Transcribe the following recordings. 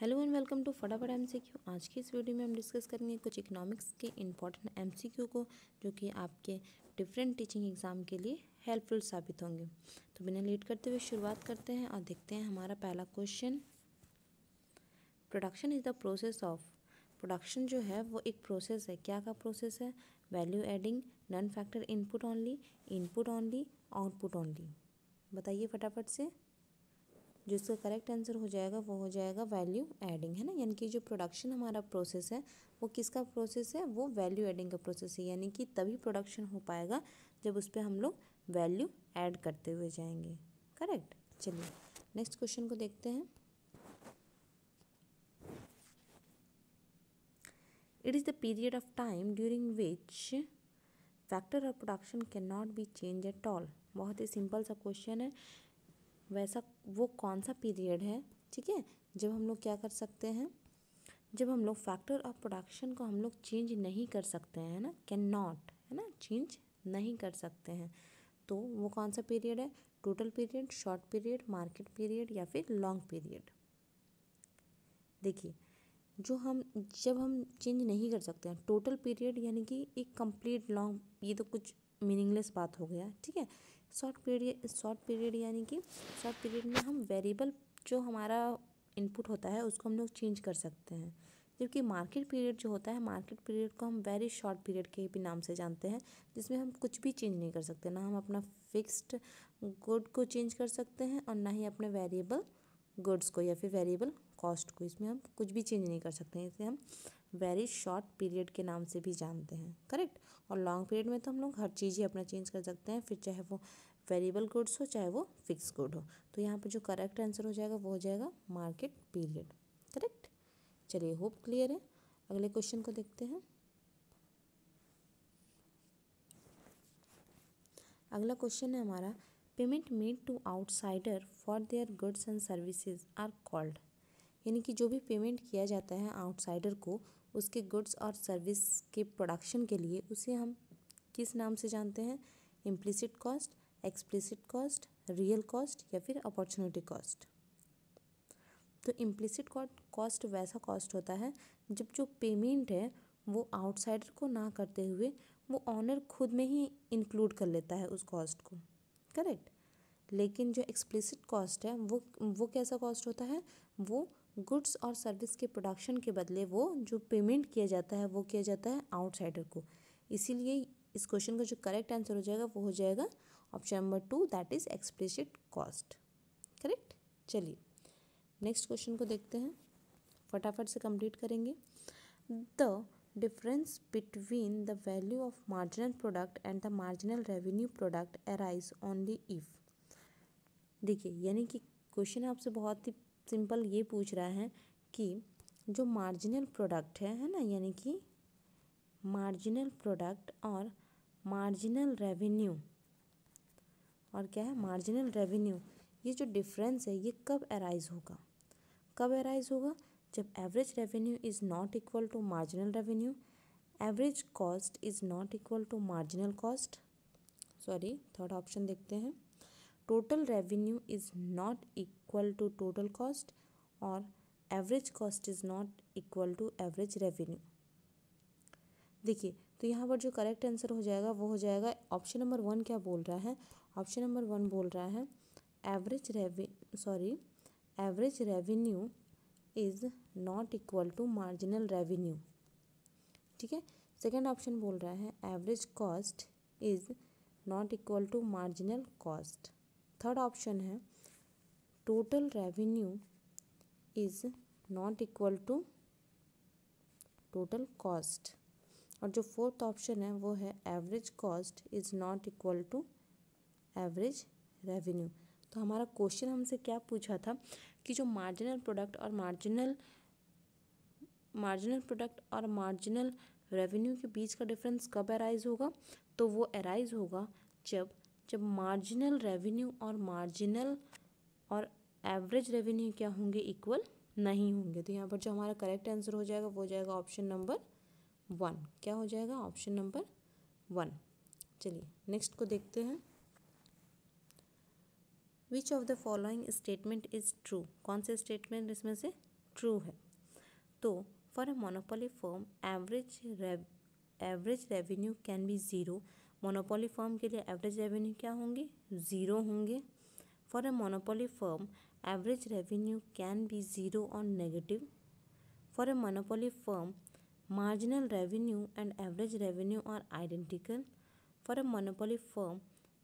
Hello and welcome to फटाफट MCQ. आज की इस वीडियो में हम डिस्कस करेंगे कुछ इकोनॉमिक्स के इंपॉर्टेंट एमसीक्यू को, जो कि आपके डिफरेंट टीचिंग एग्जाम के लिए हेल्पफुल साबित होंगे। तो बिना लेट करते हुए शुरुआत करते हैं और देखते हैं हमारा पहला question. Production is the process of. Production जो है वो एक प्रोसेस है। क्या का प्रोसेस है? Value adding, non factor input only, output only. बताइए फटाफट से। जो इसका करेक्ट आंसर हो जाएगा वो हो जाएगा वैल्यू एडिंग, है ना। यानी कि जो प्रोडक्शन हमारा प्रोसेस है वो किसका प्रोसेस है? वो वैल्यू एडिंग का प्रोसेस है। यानी कि तभी प्रोडक्शन हो पाएगा जब उस पर हम लोग वैल्यू ऐड करते हुए जाएंगे। करेक्ट। चलिए नेक्स्ट क्वेश्चन को देखते हैं। It is the period of time during which factor of production can not be change at all. बहुत ही सिंपल सा क्वेश्चन है। वैसा वो कौन सा पीरियड है, ठीक है, जब हम लोग क्या कर सकते हैं, जब हम लोग फैक्टर ऑफ प्रोडक्शन को हम लोग चेंज नहीं कर सकते हैं, है ना। कैन नॉट, है ना, चेंज नहीं कर सकते हैं। तो वो कौन सा पीरियड है? Total period, short period, market period या फिर लॉन्ग पीरियड। देखिए जब हम चेंज नहीं कर सकते हैं, टोटल पीरियड यानी कि एक कंप्लीट लॉन्ग, ये तो कुछ मीनिंगलेस बात हो गया, ठीक है। शॉर्ट पीरियड यानी कि शॉर्ट पीरियड में हम वेरिएबल जो हमारा इनपुट होता है उसको हम लोग चेंज कर सकते हैं। जबकि मार्केट पीरियड जो होता है, मार्केट पीरियड को हम वेरी शॉर्ट पीरियड के भी नाम से जानते हैं, जिसमें हम कुछ भी चेंज नहीं कर सकते। ना हम अपना फिक्स्ड गुड को चेंज कर सकते हैं और ना ही अपने वेरिएबल गुड्स को या फिर वेरिएबल कॉस्ट को, इसमें हम कुछ भी चेंज नहीं कर सकते हैं। इसे हम वेरी शॉर्ट पीरियड के नाम से भी जानते हैं। करेक्ट। और लॉन्ग पीरियड में तो हम लोग हर चीज़ ही अपना चेंज कर सकते हैं, फिर चाहे वो वेरिएबल गुड्स हो चाहे वो फिक्स गुड हो। तो यहाँ पे जो करेक्ट आंसर हो जाएगा वो हो जाएगा मार्केट पीरियड। करेक्ट। चलिए होप क्लियर है। अगले क्वेश्चन को देखते हैं। अगला क्वेश्चन है हमारा, payment made to outsider for their goods and services are called. यानी कि जो भी पेमेंट किया जाता है आउटसाइडर को उसके गुड्स और सर्विस के प्रोडक्शन के लिए, उसे हम किस नाम से जानते हैं? Implicit cost, explicit cost, real cost या फिर अपॉर्चुनिटी कॉस्ट। तो इम्प्लिसिट कॉस्ट वैसा कॉस्ट होता है जब जो पेमेंट है वो आउटसाइडर को ना करते हुए वो ऑनर खुद में ही इंक्लूड कर लेता है उस कॉस्ट को। करेक्ट। लेकिन जो एक्सप्लिसिट कॉस्ट है वो कैसा कॉस्ट होता है? वो गुड्स और सर्विस के प्रोडक्शन के बदले वो जो पेमेंट किया जाता है वो किया जाता है आउटसाइडर को। इसीलिए इस क्वेश्चन का जो करेक्ट आंसर हो जाएगा वो हो जाएगा option number 2, that is explicit cost. Correct. चलिए नेक्स्ट क्वेश्चन को देखते हैं, फटाफट से कंप्लीट करेंगे। The difference between the value of marginal product and the marginal revenue product arise only if. देखिए यानी कि क्वेश्चन आपसे बहुत ही सिंपल ये पूछ रहा है कि जो मार्जिनल प्रोडक्ट है ना, यानी कि मार्जिनल प्रोडक्ट और मार्जिनल रेवेन्यू, और क्या है? मार्जिनल रेवेन्यू, ये जो डिफरेंस है ये कब अराइज होगा? कब अराइज होगा? जब average revenue is not equal to marginal revenue, average cost is not equal to marginal cost, sorry third option देखते हैं, total revenue is not equal to total cost, और average cost is not equal to average revenue. देखिए तो यहाँ पर जो correct answer हो जाएगा वो हो जाएगा ऑप्शन नंबर 1। क्या बोल रहा है? ऑप्शन नंबर 1 बोल रहा है average revenue is not equal to marginal revenue. ठीक है। सेकेंड ऑप्शन बोल रहा है average cost is not equal to marginal cost. Third option है total revenue is not equal to total cost, और जो फोर्थ ऑप्शन है वो है average cost is not equal to average revenue. तो हमारा क्वेश्चन हमसे क्या पूछा था कि जो मार्जिनल प्रोडक्ट और मार्जिनल रेवेन्यू के बीच का डिफरेंस कब अराइज होगा? तो वो अराइज होगा जब मार्जिनल रेवेन्यू और एवरेज रेवेन्यू क्या होंगे? इक्वल नहीं होंगे। तो यहाँ पर जो हमारा करेक्ट आंसर हो जाएगा वो हो जाएगा ऑप्शन नंबर 1। क्या हो जाएगा? Option number 1। चलिए नेक्स्ट को देखते हैं। Which of the following statement is true. कौन से स्टेटमेंट इसमें से ट्रू है। तो for a monopoly firm average revenue can be zero. Monopoly firm के लिए एवरेज रेवेन्यू क्या होंगे? ज़ीरो होंगे। For a monopoly firm average revenue can be zero और negative. For a monopoly firm marginal revenue and average revenue are identical. For a monopoly firm,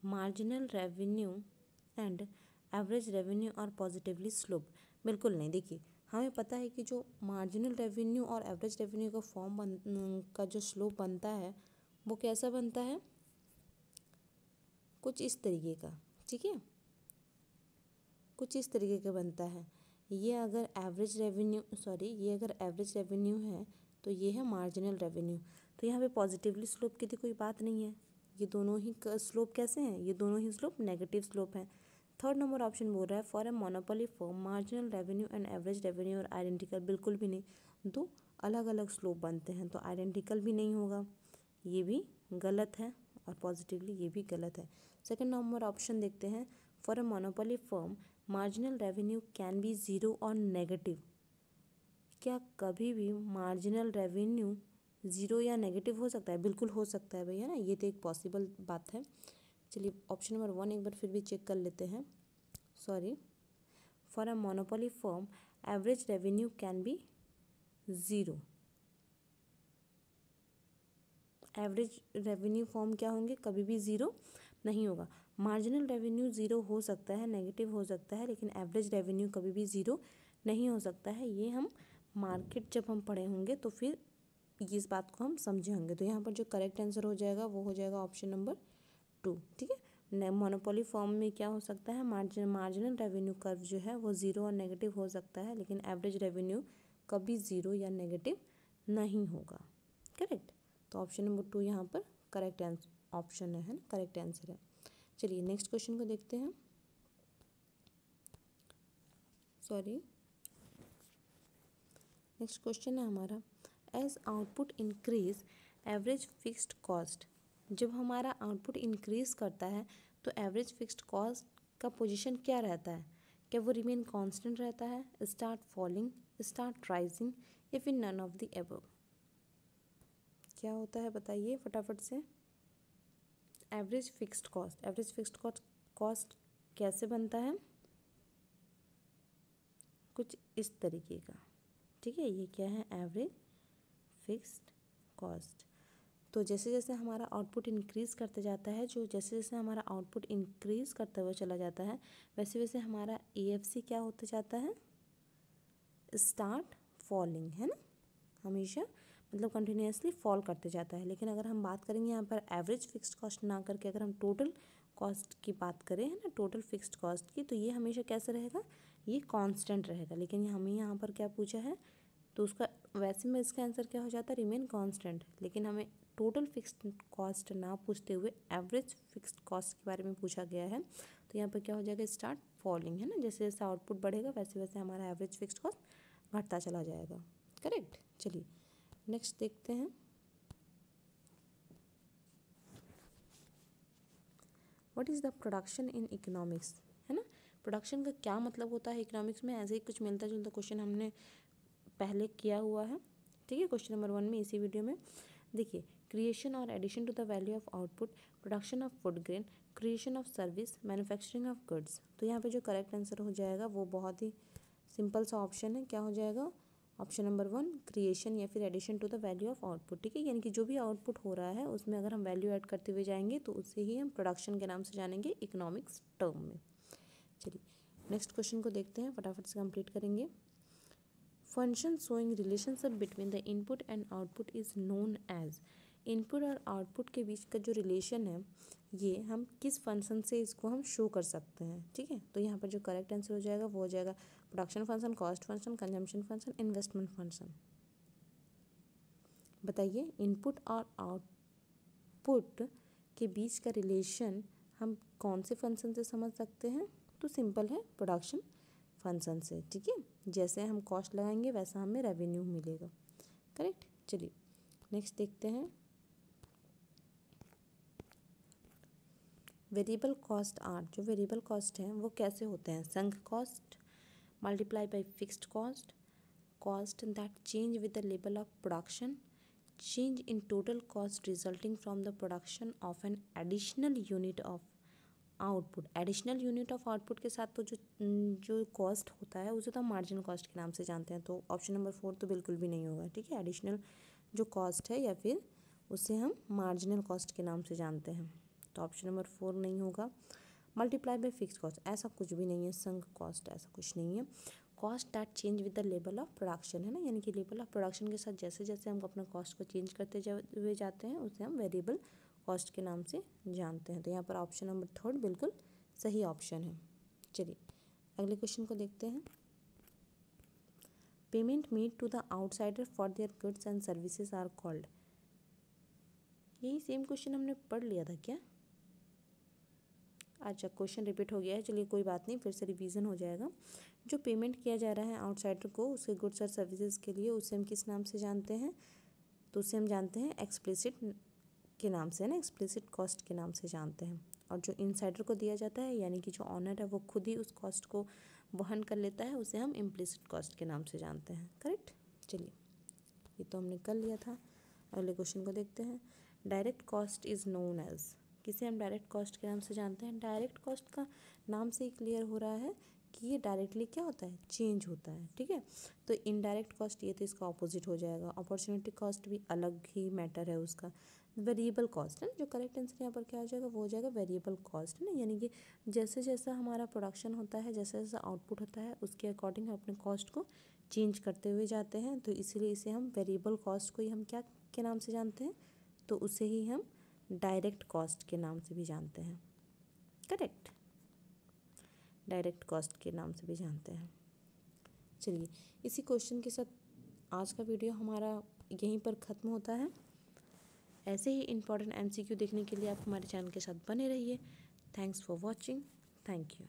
marginal revenue and average revenue are positively sloped. बिल्कुल नहीं। देखिए, हमें पता है कि जो marginal revenue और एवरेज रेवेन्यू का का जो स्लोप बनता है वो कैसा बनता है? कुछ इस तरीके का, ठीक है, कुछ इस तरीके का बनता है। ये अगर एवरेज रेवेन्यू है तो ये है मार्जिनल रेवेन्यू। तो यहाँ पे पॉजिटिवली स्लोप की तो कोई बात नहीं है। ये दोनों ही स्लोप कैसे हैं? ये दोनों ही स्लोप नेगेटिव स्लोप हैं। थर्ड नंबर ऑप्शन बोल रहा है for a monopoly firm marginal revenue and average revenue और आइडेंटिकल। बिल्कुल भी नहीं, दो अलग अलग स्लोप बनते हैं तो आइडेंटिकल भी नहीं होगा, ये भी गलत है, और पॉजिटिवली ये भी गलत है। सेकेंड नंबर ऑप्शन देखते हैं for a monopoly firm marginal revenue can be zero और नेगेटिव। क्या कभी भी मार्जिनल रेवेन्यू ज़ीरो या नेगेटिव हो सकता है? बिल्कुल हो सकता है भैया ना, ये तो एक पॉसिबल बात है। चलिए ऑप्शन नंबर 1 एक बार फिर भी चेक कर लेते हैं। For a monopoly firm average revenue can be zero. Average revenue form क्या होंगे? कभी भी ज़ीरो नहीं होगा। मार्जिनल रेवेन्यू ज़ीरो हो सकता है, नेगेटिव हो सकता है, लेकिन एवरेज रेवेन्यू कभी भी ज़ीरो नहीं हो सकता है। ये हम मार्केट जब हम पढ़े होंगे तो फिर इस बात को हम समझे होंगे। तो यहाँ पर जो करेक्ट आंसर हो जाएगा वो हो जाएगा ऑप्शन नंबर 2, ठीक है। मोनोपोली फॉर्म में क्या हो सकता है? मार्जिनल रेवेन्यू कर्व जो है वो ज़ीरो और नेगेटिव हो सकता है, लेकिन एवरेज रेवेन्यू कभी ज़ीरो या नेगेटिव नहीं होगा। करेक्ट। तो ऑप्शन नंबर 2 यहाँ पर करेक्ट ऑप्शन है ना, करेक्ट आंसर है। चलिए नेक्स्ट क्वेश्चन को देखते हैं। नेक्स्ट क्वेश्चन है हमारा as output increase average fixed cost. जब हमारा आउटपुट इंक्रीज करता है तो एवरेज फिक्स्ड कॉस्ट का पोजीशन क्या रहता है? क्या वो रिमेन कांस्टेंट रहता है, स्टार्ट फॉलिंग, स्टार्ट राइजिंग, या फिर नन ऑफ द अबव? क्या होता है बताइए फटाफट से। एवरेज फिक्स्ड कॉस्ट कैसे बनता है? कुछ इस तरीके का, ठीक है। ये क्या है? Average fixed cost. तो जैसे जैसे हमारा आउटपुट इंक्रीज़ करते जाता है, जैसे जैसे हमारा आउटपुट इंक्रीज़ करते हुए चला जाता है, वैसे वैसे हमारा AFC क्या होते जाता है? स्टार्ट फॉलिंग, है ना, हमेशा मतलब कंटिन्यूसली फॉल करते जाता है। लेकिन अगर हम बात करेंगे यहाँ पर एवरेज फिक्स्ड कॉस्ट ना करके अगर हम टोटल कॉस्ट की बात करें, है ना, टोटल फिक्स्ड कॉस्ट की, तो ये हमेशा कैसे रहेगा? ये कांस्टेंट रहेगा। लेकिन हमें यहाँ पर क्या पूछा है तो उसका वैसे में इसका आंसर क्या हो जाता है? Remain constant. लेकिन हमें टोटल फिक्स्ड कॉस्ट ना पूछते हुए एवरेज फिक्स्ड कॉस्ट के बारे में पूछा गया है, तो यहाँ पर क्या हो जाएगा? स्टार्ट फॉलिंग, है ना। जैसे जैसे आउटपुट बढ़ेगा वैसे वैसे हमारा एवरेज फिक्स्ड कॉस्ट घटता चला जाएगा। करेक्ट। चलिए नेक्स्ट देखते हैं। What is the production in economics, है ना। प्रोडक्शन का क्या मतलब होता है इकोनॉमिक्स में? ऐसे ही कुछ मिलता जुलता क्वेश्चन हमने पहले किया हुआ है, ठीक है, क्वेश्चन नंबर 1 में इसी वीडियो में। देखिए, क्रिएशन और addition to the value of output, production of food grain, creation of service, manufacturing of goods. तो यहाँ पे जो करेक्ट आंसर हो जाएगा वो बहुत ही सिंपल सा ऑप्शन है। क्या हो जाएगा? ऑप्शन नंबर 1 क्रिएशन या फिर addition to the value of output, ठीक है। यानी कि जो भी आउटपुट हो रहा है उसमें अगर हम वैल्यू ऐड करते हुए जाएंगे तो उसे ही हम प्रोडक्शन के नाम से जानेंगे इकोनॉमिक्स टर्म में। चलिए नेक्स्ट क्वेश्चन को देखते हैं, फटाफट से कंप्लीट करेंगे। Function showing relationship between the input and output is known as. Input और आउटपुट के बीच का जो रिलेशन है ये हम किस फंक्शन से इसको हम शो कर सकते हैं, ठीक है। तो यहाँ पर जो करेक्ट आंसर हो जाएगा वो हो जाएगा production function, cost function, consumption function, investment function. बताइए, इनपुट और आउटपुट के बीच का रिलेशन हम कौन से फंक्शन से समझ सकते हैं? तो सिंपल है, प्रोडक्शन फंक्शन से, ठीक है। जैसे हम कॉस्ट लगाएंगे वैसा हमें रेवेन्यू मिलेगा। करेक्ट। चलिए नेक्स्ट देखते हैं। वेरिएबल कॉस्ट आर, जो वेरिएबल कॉस्ट हैं वो कैसे होते हैं? Sunk cost multiply by fixed cost, cost that change with the level of production, change in total cost resulting from the production of an additional unit of output. Additional unit of output के साथ तो जो cost होता है उसे तो हम marginal cost के नाम से जानते हैं, तो ऑप्शन नंबर 4 तो बिल्कुल भी नहीं होगा। ठीक है, एडिशनल जो कॉस्ट है या फिर उसे हम मार्जिनल कॉस्ट के नाम से जानते हैं, तो ऑप्शन नंबर 4 नहीं होगा। मल्टीप्लाई बाय फिक्स कॉस्ट, ऐसा कुछ भी नहीं है। संक कॉस्ट, ऐसा कुछ नहीं है। Cost that change with the level of production है ना, यानी कि लेवल ऑफ प्रोडक्शन के साथ जैसे जैसे हम अपना कॉस्ट को चेंज करते हुए जाते हैं उसे हम वेरिएबल कॉस्ट के नाम से जानते हैं। तो यहाँ पर ऑप्शन नंबर 3 बिल्कुल सही ऑप्शन है। चलिए अगले क्वेश्चन को देखते हैं। Payment made to the outsider for their goods and services are called. यही सेम क्वेश्चन हमने पढ़ लिया था क्या? अच्छा, क्वेश्चन रिपीट हो गया है। चलिए कोई बात नहीं, फिर से रिवीजन हो जाएगा। जो पेमेंट किया जा रहा है आउटसाइडर को उसके गुड्स और सर्विसेज के लिए, उसे हम किस नाम से जानते हैं? तो उसे हम जानते हैं एक्सप्लिसिट के नाम से, ना एक्सप्लिसिट कॉस्ट के नाम से जानते हैं। और जो इनसाइडर को दिया जाता है यानी कि जो ऑनर है वो खुद ही उस कॉस्ट को वहन कर लेता है, उसे हम इम्प्लिसिट कॉस्ट के नाम से जानते हैं। करेक्ट। चलिए ये तो हमने कर लिया था। अगले क्वेश्चन को देखते हैं। Direct cost is known as, किसे हम डायरेक्ट कॉस्ट के नाम से जानते हैं? डायरेक्ट कॉस्ट का नाम से ही क्लियर हो रहा है कि ये डायरेक्टली क्या होता है, चेंज होता है। ठीक है, तो इनडायरेक्ट कॉस्ट ये तो इसका ऑपोजिट हो जाएगा। अपॉर्चुनिटी कॉस्ट भी अलग ही मैटर है उसका। वेरिएबल कॉस्ट है ना, जो करेक्ट आंसर यहाँ पर क्या हो जाएगा, वो हो जाएगा वेरिएबल कॉस्ट है ना, यानी कि जैसे जैसा हमारा प्रोडक्शन होता है, जैसा जैसा आउटपुट होता है, उसके अकॉर्डिंग हम अपने कॉस्ट को चेंज करते हुए जाते हैं। तो इसीलिए इसे हम वेरिएबल कॉस्ट को ही हम क्या के नाम से जानते हैं? तो उसे ही हम डायरेक्ट कॉस्ट के नाम से भी जानते हैं। करेक्ट, डायरेक्ट कॉस्ट के नाम से भी जानते हैं। चलिए इसी क्वेश्चन के साथ आज का वीडियो हमारा यहीं पर ख़त्म होता है। ऐसे ही इम्पॉर्टेंट MCQ देखने के लिए आप हमारे चैनल के साथ बने रहिए। Thanks for watching. Thank you.